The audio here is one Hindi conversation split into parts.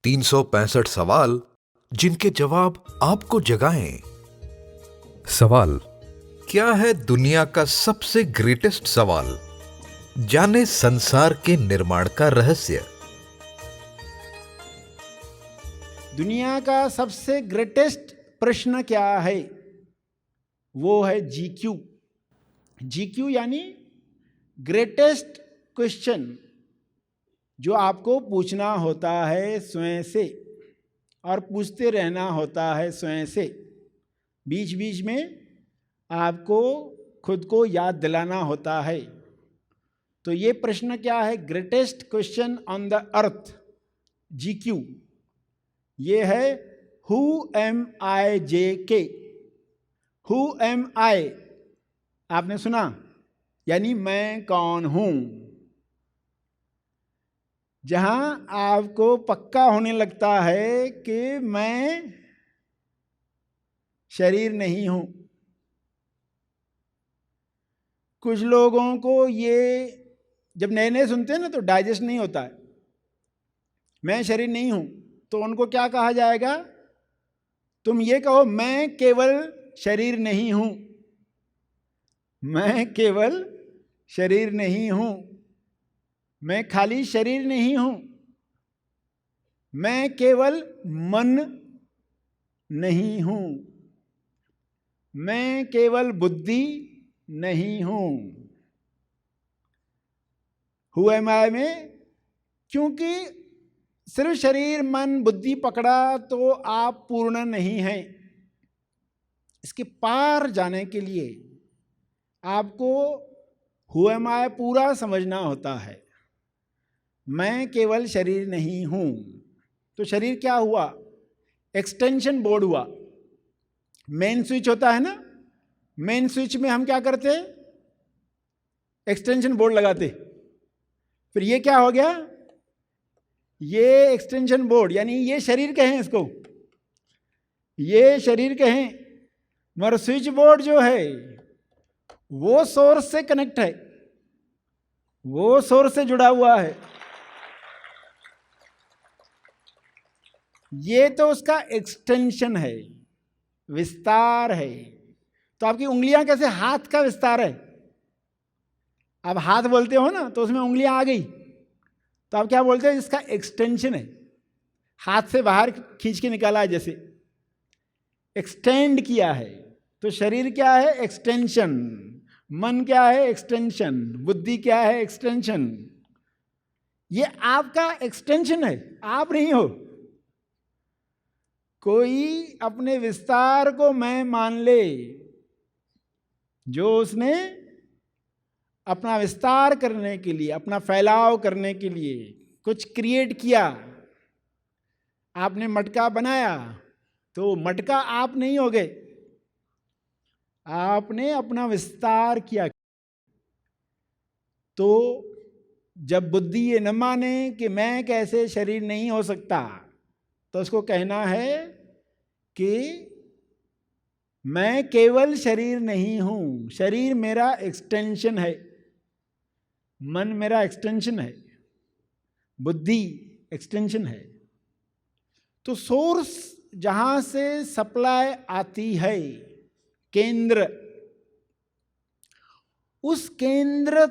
365 सवाल जिनके जवाब आपको जगाएं। सवाल: क्या है दुनिया का सबसे ग्रेटेस्ट सवाल? जाने संसार के निर्माण का रहस्य। दुनिया का सबसे ग्रेटेस्ट प्रश्न क्या है? वो है जीक्यू। जीक्यू यानी ग्रेटेस्ट क्वेश्चन, जो आपको पूछना होता है स्वयं से और पूछते रहना होता है स्वयं से। बीच बीच में आपको खुद को याद दिलाना होता है। तो ये प्रश्न क्या है? Greatest question on the earth, GQ. ये है who am I JK। Who am I आपने सुना, यानी मैं कौन हूं। जहां आपको पक्का होने लगता है कि मैं शरीर नहीं हूं। कुछ लोगों को ये जब नए नए सुनते हैं ना तो डाइजेस्ट नहीं होता है। मैं शरीर नहीं हूं तो उनको क्या कहा जाएगा? तुम ये कहो, मैं केवल शरीर नहीं हूं। मैं केवल शरीर नहीं हूं। मैं खाली शरीर नहीं हूं। मैं केवल मन नहीं हूं। मैं केवल बुद्धि नहीं हूं। हु एम आई में क्योंकि सिर्फ शरीर मन बुद्धि पकड़ा तो आप पूर्ण नहीं हैं। इसके पार जाने के लिए आपको हु एम आई पूरा समझना होता है। मैं केवल शरीर नहीं हूं। तो शरीर क्या हुआ? एक्सटेंशन बोर्ड हुआ। मेन स्विच होता है ना, मेन स्विच में हम क्या करते? एक्सटेंशन बोर्ड लगाते। फिर ये क्या हो गया? ये एक्सटेंशन बोर्ड, यानी ये शरीर कहें इसको, ये शरीर कहें, मगर स्विच बोर्ड जो है वो सोर्स से कनेक्ट है, वो सोर्स से जुड़ा हुआ है। ये तो उसका एक्सटेंशन है, विस्तार है। तो आपकी उंगलियां कैसे हाथ का विस्तार है। आप हाथ बोलते हो ना तो उसमें उंगलियां आ गई, तो आप क्या बोलते हैं? इसका एक्सटेंशन है। हाथ से बाहर खींच के निकाला है, जैसे एक्सटेंड किया है। तो शरीर क्या है? एक्सटेंशन। मन क्या है? एक्सटेंशन। बुद्धि क्या है? एक्सटेंशन। ये आपका एक्सटेंशन है, आप नहीं हो। कोई अपने विस्तार को मैं मान ले, जो उसने अपना विस्तार करने के लिए, अपना फैलाव करने के लिए कुछ क्रिएट किया। आपने मटका बनाया तो मटका आप नहीं हो गए, आपने अपना विस्तार किया। तो जब बुद्धि ये न माने कि मैं कैसे शरीर नहीं हो सकता, तो उसको कहना है कि मैं केवल शरीर नहीं हूं। शरीर मेरा एक्सटेंशन है, मन मेरा एक्सटेंशन है, बुद्धि एक्सटेंशन है। तो सोर्स जहां से सप्लाई आती है, केंद्र, उस केंद्र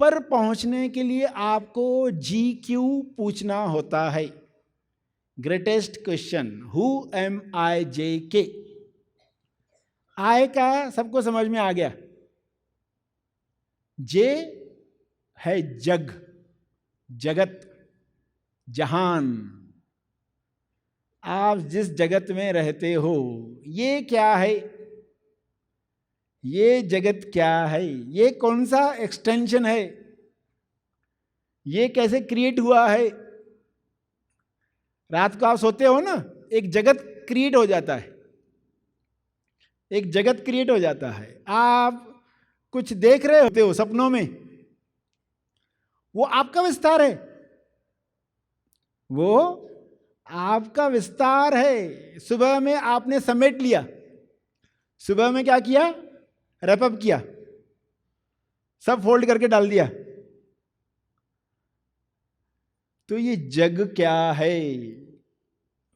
पर पहुंचने के लिए आपको GQ पूछना होता है। Greatest question, who am I JK। आई का सबको समझ में आ गया। जे है जग, जगत, जहान। आप जिस जगत में रहते हो, ये क्या है? ये जगत क्या है? ये कौन सा एक्सटेंशन है? ये कैसे क्रिएट हुआ है? रात को आप सोते हो ना, एक जगत क्रिएट हो जाता है, एक जगत क्रिएट हो जाता है। आप कुछ देख रहे होते हो सपनों में, वो आपका विस्तार है, वो आपका विस्तार है। सुबह में आपने समेट लिया, सुबह में क्या किया? रैपअप किया, सब फोल्ड करके डाल दिया। तो ये जग क्या है?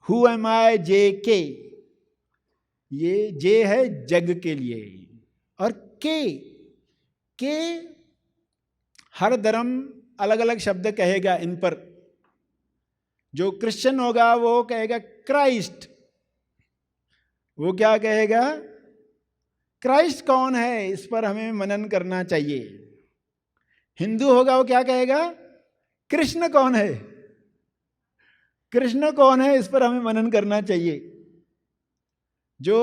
हु एम आई, जे के, ये जे है जग के लिए, और के हर धर्म अलग अलग शब्द कहेगा इन पर। जो क्रिश्चियन होगा वो कहेगा क्राइस्ट। वो क्या कहेगा? क्राइस्ट कौन है, इस पर हमें मनन करना चाहिए। हिंदू होगा वो क्या कहेगा? कृष्ण कौन है, कृष्ण कौन है, इस पर हमें मनन करना चाहिए। जो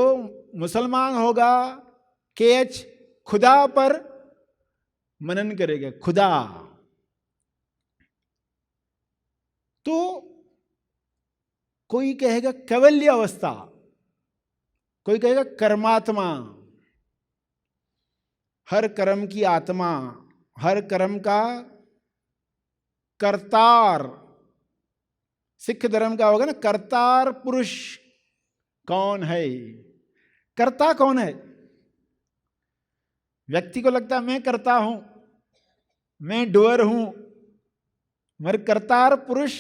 मुसलमान होगा KH खुदा पर मनन करेगा, खुदा। तो कोई कहेगा कैवल्य अवस्था, कोई कहेगा कर्मात्मा, हर कर्म की आत्मा, हर कर्म का कर्तार। सिख धर्म का होगा ना, कर्तार पुरुष कौन है। कर्ता कौन है? व्यक्ति को लगता है मैं करता हूं, मैं डूअर हूं, मगर कर्तार पुरुष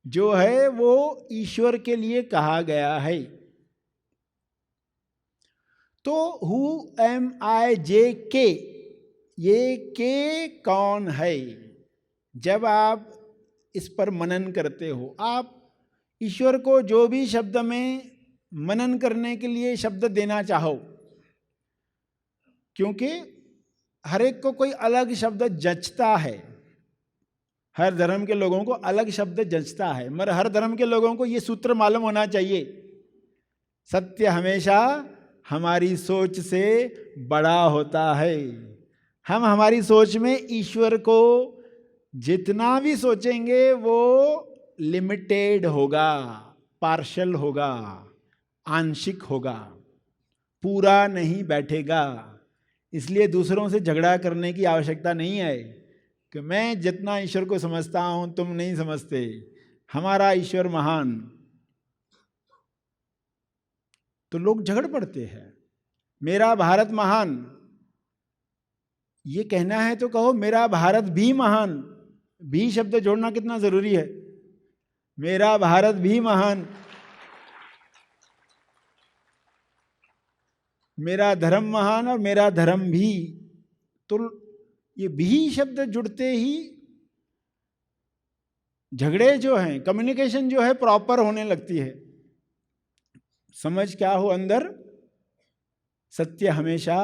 जो है वो ईश्वर के लिए कहा गया है। तो हु एम आई, जे के, ये के कौन है? जब आप इस पर मनन करते हो, आप ईश्वर को जो भी शब्द में मनन करने के लिए शब्द देना चाहो, क्योंकि हर एक को कोई अलग शब्द जचता है, हर धर्म के लोगों को अलग शब्द जचता है, मगर हर धर्म के लोगों को यह सूत्र मालूम होना चाहिए, सत्य हमेशा हमारी सोच से बड़ा होता है। हम हमारी सोच में ईश्वर को जितना भी सोचेंगे वो लिमिटेड होगा, पार्शल होगा, आंशिक होगा, पूरा नहीं बैठेगा। इसलिए दूसरों से झगड़ा करने की आवश्यकता नहीं है कि मैं जितना ईश्वर को समझता हूं तुम नहीं समझते, हमारा ईश्वर महान। तो लोग झगड़ पड़ते हैं। मेरा भारत महान, ये कहना है तो कहो मेरा भारत भी महान। भी शब्द जोड़ना कितना जरूरी है। मेरा भारत भी महान, मेरा धर्म महान और मेरा धर्म भी। तो ये भी शब्द जुड़ते ही झगड़े जो हैं, कम्युनिकेशन जो है प्रॉपर होने लगती है। समझ क्या हो अंदर? सत्य हमेशा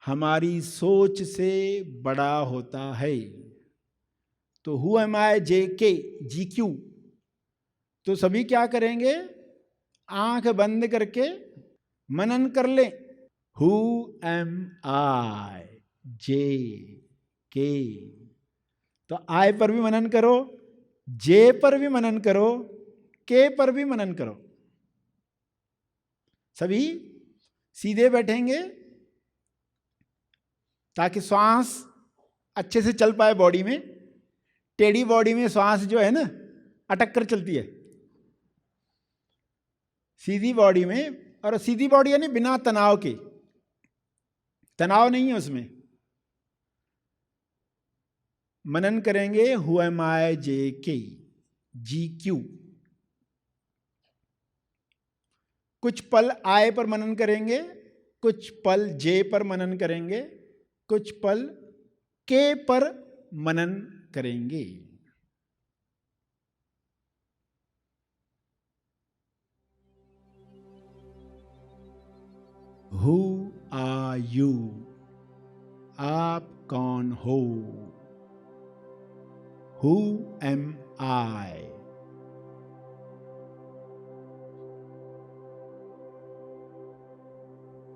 हमारी सोच से बड़ा होता है। तो हु एम आई, जे के, जी क्यू। तो सभी क्या करेंगे? आंख बंद करके मनन कर ले। हु एम आई, जे के। तो आई पर भी मनन करो, जे पर भी मनन करो, के पर भी मनन करो। सभी सीधे बैठेंगे ताकि श्वास अच्छे से चल पाए बॉडी में। टेढ़ी बॉडी में श्वास जो है ना अटक कर चलती है। सीधी बॉडी में, और सीधी बॉडी यानी बिना तनाव के, तनाव नहीं है उसमें। मनन करेंगे हु एम आई, जे के, जी क्यू। कुछ पल आय पर मनन करेंगे, कुछ पल जे पर मनन करेंगे, कुछ पल के पर मनन करेंगे। Who are you? आप कौन हो? Who am I?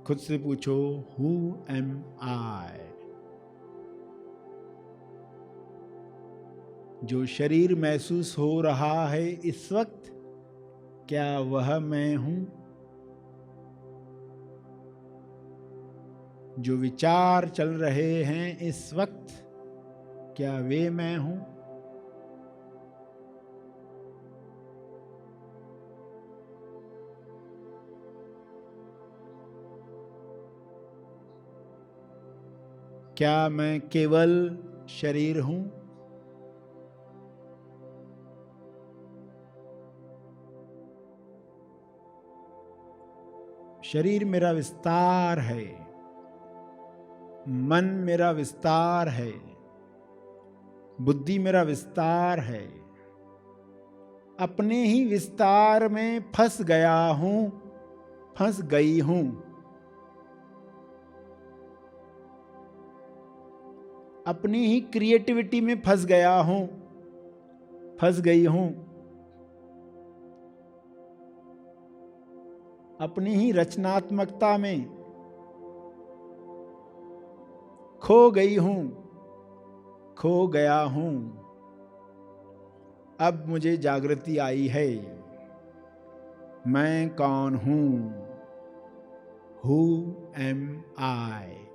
खुद से पूछो, हु एम आई? जो शरीर महसूस हो रहा है इस वक्त, क्या वह मैं हूं? जो विचार चल रहे हैं इस वक्त, क्या वे मैं हूं? क्या मैं केवल शरीर हूं? शरीर मेरा विस्तार है, मन मेरा विस्तार है, बुद्धि मेरा विस्तार है। अपने ही विस्तार में फंस गया हूं, फंस गई हूं। अपनी ही क्रिएटिविटी में फंस गया हूं, फंस गई हूं। अपनी ही रचनात्मकता में खो गई हूं, खो गया हूं। अब मुझे जागृति आई है, मैं कौन हूं? Who am I?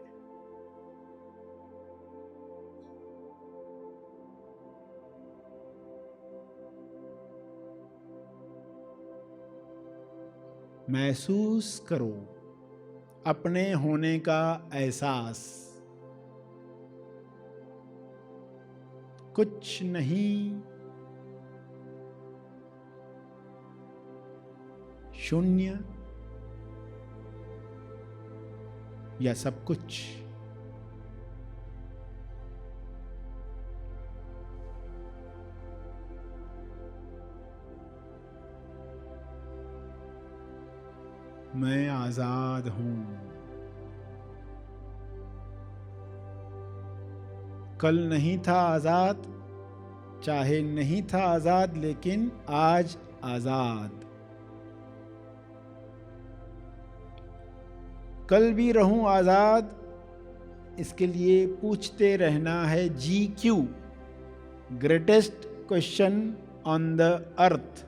महसूस करो अपने होने का एहसास। कुछ नहीं, शून्य या सब कुछ। मैं आजाद हूं। कल नहीं था आजाद, चाहे नहीं था आजाद, लेकिन आज आजाद। कल भी रहूं आजाद, इसके लिए पूछते रहना है GQ, greatest question on the earth.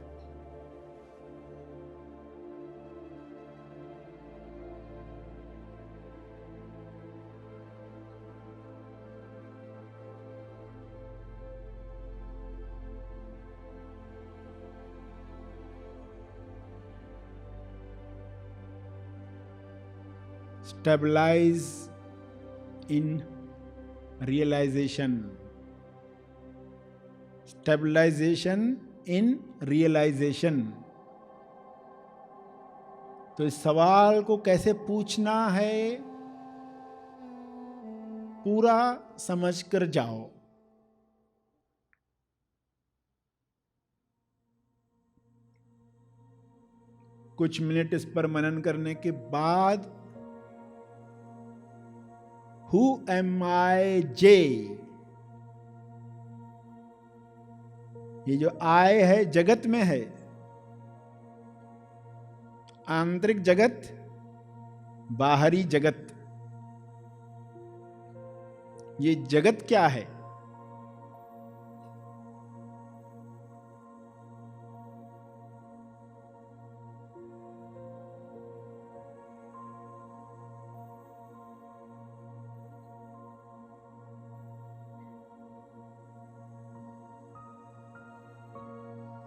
Stabilize in realization. Stabilization in realization. तो इस सवाल को कैसे पूछना है, पूरा समझ कर जाओ। कुछ मिनट इस पर मनन करने के बाद Who am I? J, ये जो I है जगत में है, आंतरिक जगत, बाहरी जगत। ये जगत क्या है?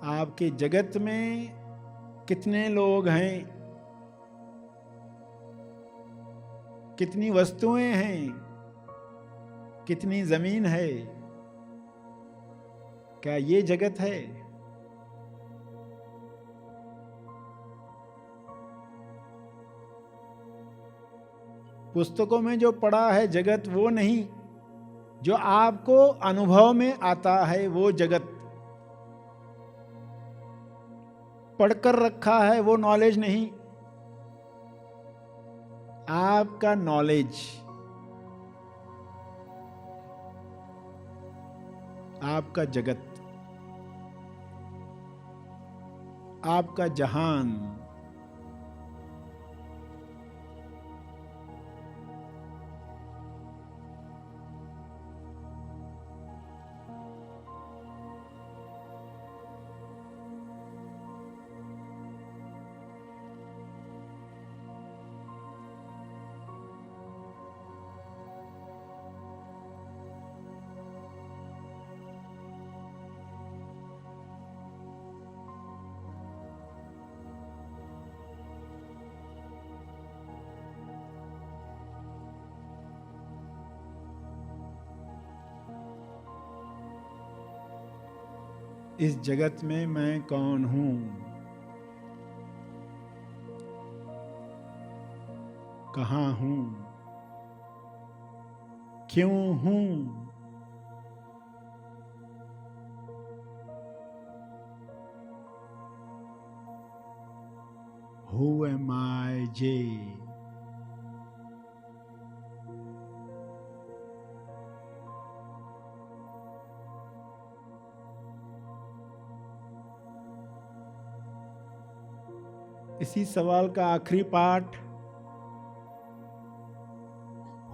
आपके जगत में कितने लोग हैं, कितनी वस्तुएं हैं, कितनी जमीन है? क्या ये जगत है? पुस्तकों में जो पढ़ा है जगत वो नहीं, जो आपको अनुभव में आता है वो जगत। पढ़कर रखा है वो नॉलेज नहीं, आपका नॉलेज, आपका जगत, आपका जहान। इस जगत में मैं कौन हूं? कहाँ हूं, क्यों हूं, Who am I, Jay? इसी सवाल का आखिरी part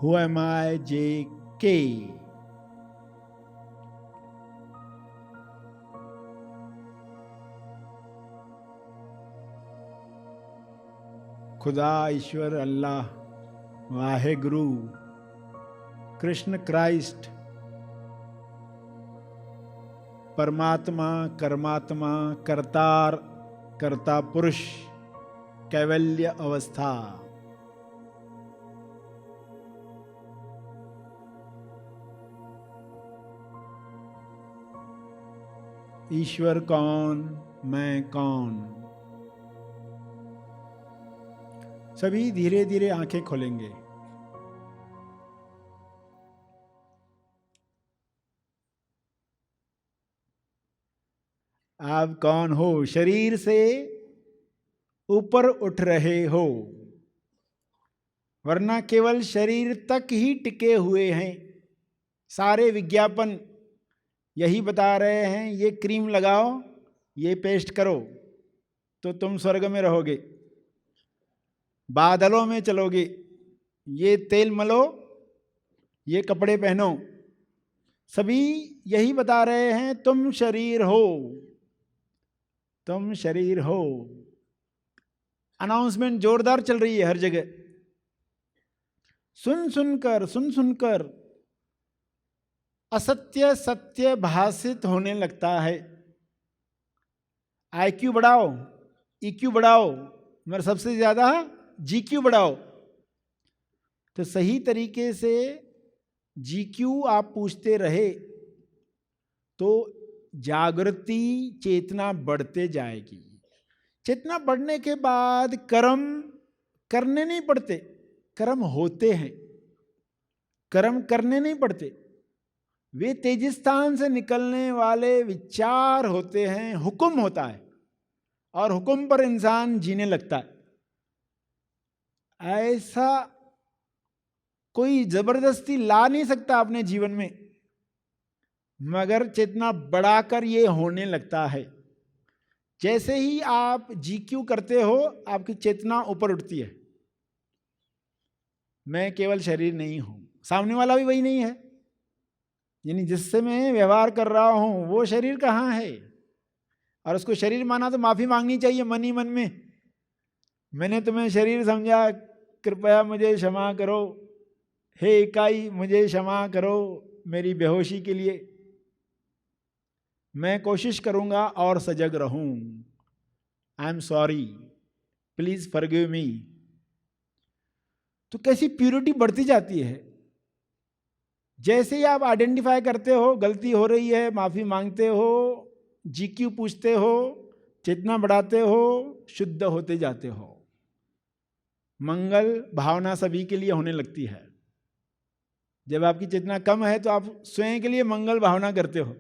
Who am I, J.K. खुदा, ईश्वर, अल्लाह, वाहे गुरु, कृष्ण, क्राइस्ट, परमात्मा, कर्मात्मा, कर्तार, कर्ता पुरुष, कैवल्य अवस्था। ईश्वर कौन, मैं कौन। सभी धीरे धीरे आंखें खोलेंगे। आप कौन हो? शरीर से ऊपर उठ रहे हो, वरना केवल शरीर तक ही टिके हुए हैं। सारे विज्ञापन यही बता रहे हैं, ये क्रीम लगाओ, ये पेस्ट करो तो तुम स्वर्ग में रहोगे, बादलों में चलोगे, ये तेल मलो, ये कपड़े पहनो। सभी यही बता रहे हैं, तुम शरीर हो, तुम शरीर हो। अनाउंसमेंट जोरदार चल रही है हर जगह। सुन सुनकर असत्य सत्य भाषित होने लगता है। IQ बढ़ाओ, EQ बढ़ाओ, मगर सबसे ज्यादा GQ बढ़ाओ। तो सही तरीके से GQ आप पूछते रहे तो जागृति, चेतना बढ़ते जाएगी। चेतना बढ़ने के बाद कर्म करने नहीं पड़ते, कर्म होते हैं। कर्म करने नहीं पड़ते, वे तेजिस्तान से निकलने वाले विचार होते हैं। हुक्म होता है और हुक्म पर इंसान जीने लगता है। ऐसा कोई जबरदस्ती ला नहीं सकता अपने जीवन में, मगर चेतना बढ़ाकर ये होने लगता है। जैसे ही आप GQ करते हो, आपकी चेतना ऊपर उठती है। मैं केवल शरीर नहीं हूं, सामने वाला भी वही नहीं है, यानी जिससे मैं व्यवहार कर रहा हूं वो शरीर कहाँ है। और उसको शरीर माना तो माफी मांगनी चाहिए मन ही मन में। मैंने तुम्हें शरीर समझा, कृपया मुझे क्षमा करो, हे इकाई मुझे क्षमा करो मेरी बेहोशी के लिए। मैं कोशिश करूंगा और सजग रहूं। I am sorry, please forgive me. तो कैसी प्यूरिटी बढ़ती जाती है। जैसे ही आप आइडेंटिफाई करते हो गलती हो रही है, माफी मांगते हो, GQ पूछते हो, चेतना बढ़ाते हो, शुद्ध होते जाते हो। मंगल भावना सभी के लिए होने लगती है। जब आपकी चेतना कम है तो आप स्वयं के लिए मंगल भावना करते हो,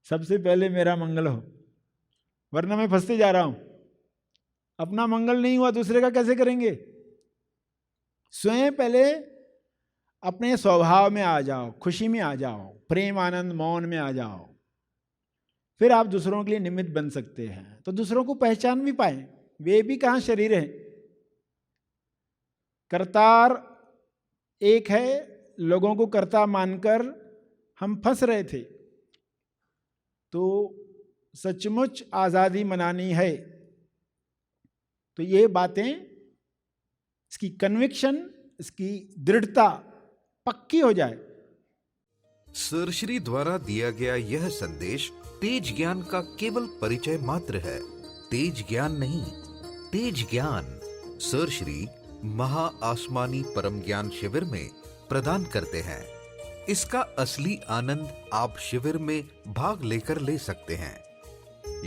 सबसे पहले मेरा मंगल हो, वरना मैं फंसते जा रहा हूं। अपना मंगल नहीं हुआ दूसरे का कैसे करेंगे। स्वयं पहले अपने स्वभाव में आ जाओ, खुशी में आ जाओ, प्रेम आनंद मौन में आ जाओ, फिर आप दूसरों के लिए निमित्त बन सकते हैं। तो दूसरों को पहचान भी पाए, वे भी कहाँ शरीर हैं। कर्तार एक है, लोगों को कर्ता मानकर हम फंस रहे थे। तो सचमुच आजादी मनानी है तो ये बातें, इसकी कन्विक्शन, इसकी दृढ़ता पक्की हो जाए। सरश्री द्वारा दिया गया यह संदेश तेज ज्ञान का केवल परिचय मात्र है। तेज ज्ञान नहीं, तेज ज्ञान सरश्री महा आसमानी परम ज्ञान शिविर में प्रदान करते हैं। इसका असली आनंद आप शिविर में भाग लेकर ले सकते हैं।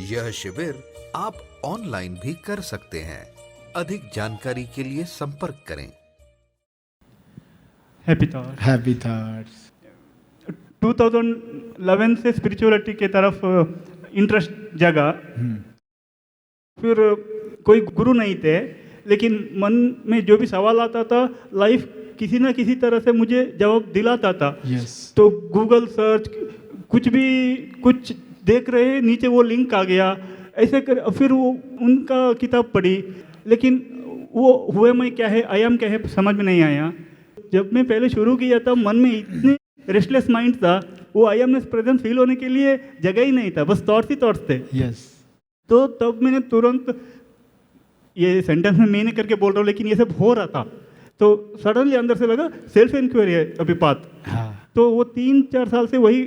यह शिविर आप ऑनलाइन भी कर सकते हैं। अधिक जानकारी के लिए संपर्क करें। Happy thoughts. 2011 से स्पिरिचुअलिटी के तरफ इंटरेस्ट जगा। फिर कोई गुरु नहीं थे, लेकिन मन में जो भी सवाल आता था लाइफ किसी ना किसी तरह से मुझे जवाब दिलाता था। तो गूगल सर्च कुछ देख रहे, नीचे वो लिंक आ गया, ऐसे कर फिर वो उनका किताब पढ़ी, लेकिन वो हुए मैं क्या है, आई एम क्या है, समझ में नहीं आया। जब मैं पहले शुरू किया था मन में इतने रेस्टलेस माइंड था, वो आई एमनेस प्रेजेंस फील होने के लिए जगह ही नहीं था, बस थॉट्स ही थॉट्स थे। तो तब मैंने तुरंत, ये सेंटेंस में मैंने करके बोल रहा हूँ लेकिन ये सब हो रहा था, तो सडनली अंदर से लगा सेल्फ इंक्वायरी है अभी बात। तो वो 3-4 साल से वही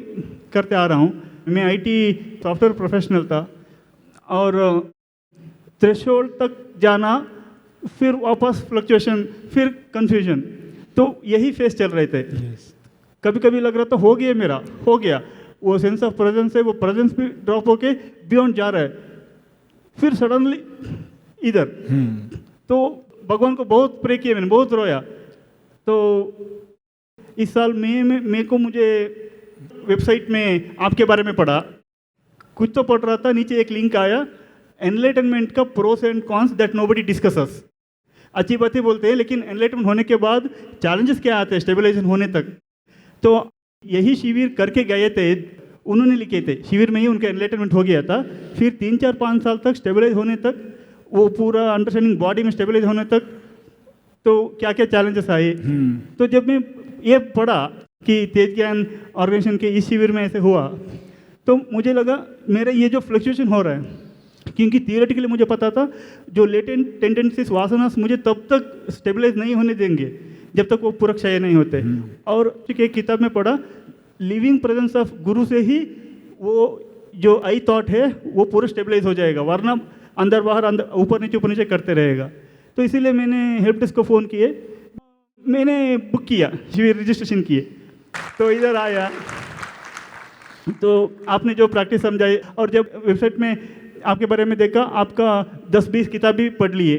करते आ रहा हूँ। मैं आईटी सॉफ्टवेयर प्रोफेशनल था, और थ्रेशोल्ड तक जाना, फिर वापस फ्लक्चुएशन, फिर कंफ्यूजन, तो यही फेस चल रहे थे। कभी कभी लग रहा था हो गया, वो सेंस ऑफ प्रेजेंस है, वो प्रेजेंस भी ड्रॉप होके बियॉन्ड जा रहा है, फिर सडनली इधर। तो भगवान को बहुत प्रे किया मैंने, बहुत रोया। तो इस साल मई को मुझे वेबसाइट में आपके बारे में पढ़ा, कुछ तो पढ़ रहा था, नीचे एक लिंक आया, एनलाइटनमेंट का pros and cons that nobody discusses. अच्छी बातें बोलते हैं, लेकिन एनलाइटमेंट होने के बाद चैलेंजेस क्या आते हैं स्टेबलाइजेशन होने तक। तो यही शिविर करके गए थे, उन्होंने लिखे थे, शिविर में ही उनका एनलाइटमेंट हो गया था। फिर 3-4-5 साल तक स्टेबलाइज होने तक, वो पूरा अंडरस्टैंडिंग बॉडी में स्टेबलाइज होने तक, तो क्या क्या चैलेंजेस आए। तो जब मैं ये पढ़ा कि तेज ज्ञान ऑर्गेनाइजेशन के इस शिविर में ऐसे हुआ, तो मुझे लगा मेरा ये जो फ्लक्चुएशन हो रहा है, क्योंकि थियोरेटिकली मुझे पता था जो लेटेंट टेंडेंसीज वासनास मुझे तब तक स्टेबलाइज नहीं होने देंगे जब तक वो पूरा क्षय नहीं होते। और एक किताब में पढ़ा, लिविंग प्रेजेंस ऑफ गुरु से ही वो जो आई थॉट है वो पूरा स्टेबलाइज हो जाएगा, वरना अंदर बाहर ऊपर नीचे करते रहेगा। तो इसीलिए मैंने हेल्प डेस्क को फ़ोन किए, मैंने बुक किया, शिविर रजिस्ट्रेशन किए, तो इधर आया। तो आपने जो प्रैक्टिस समझाई, और जब वेबसाइट में आपके बारे में देखा, आपका 10-20 किताब भी पढ़ लिए।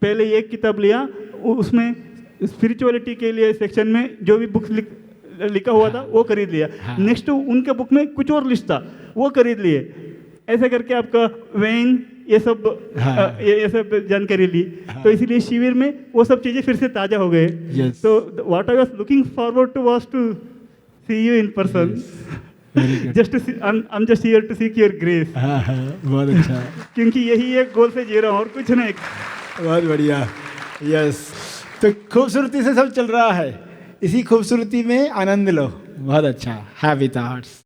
पहले एक किताब लिया, उसमें स्पिरिचुअलिटी के लिए सेक्शन में जो भी बुक्स लिखा हुआ था वो खरीद लिया। नेक्स्ट उनके बुक में कुछ और लिस्ट था, वो खरीद लिए। ऐसे करके आपका वेन ये सब जानकारी ली। तो इसीलिए शिविर में वो सब चीज़ें फिर से ताज़ा हो गए। तो what I was looking forward to was to see you in person. I'm just here to seek your grace। बहुत अच्छा। क्योंकि यही एक गोल से जी रहा हूँ और कुछ नहीं। बहुत बढ़िया। यस, तो खूबसूरती से सब चल रहा है, इसी खूबसूरती में आनंद लो। बहुत अच्छा। Happy thoughts.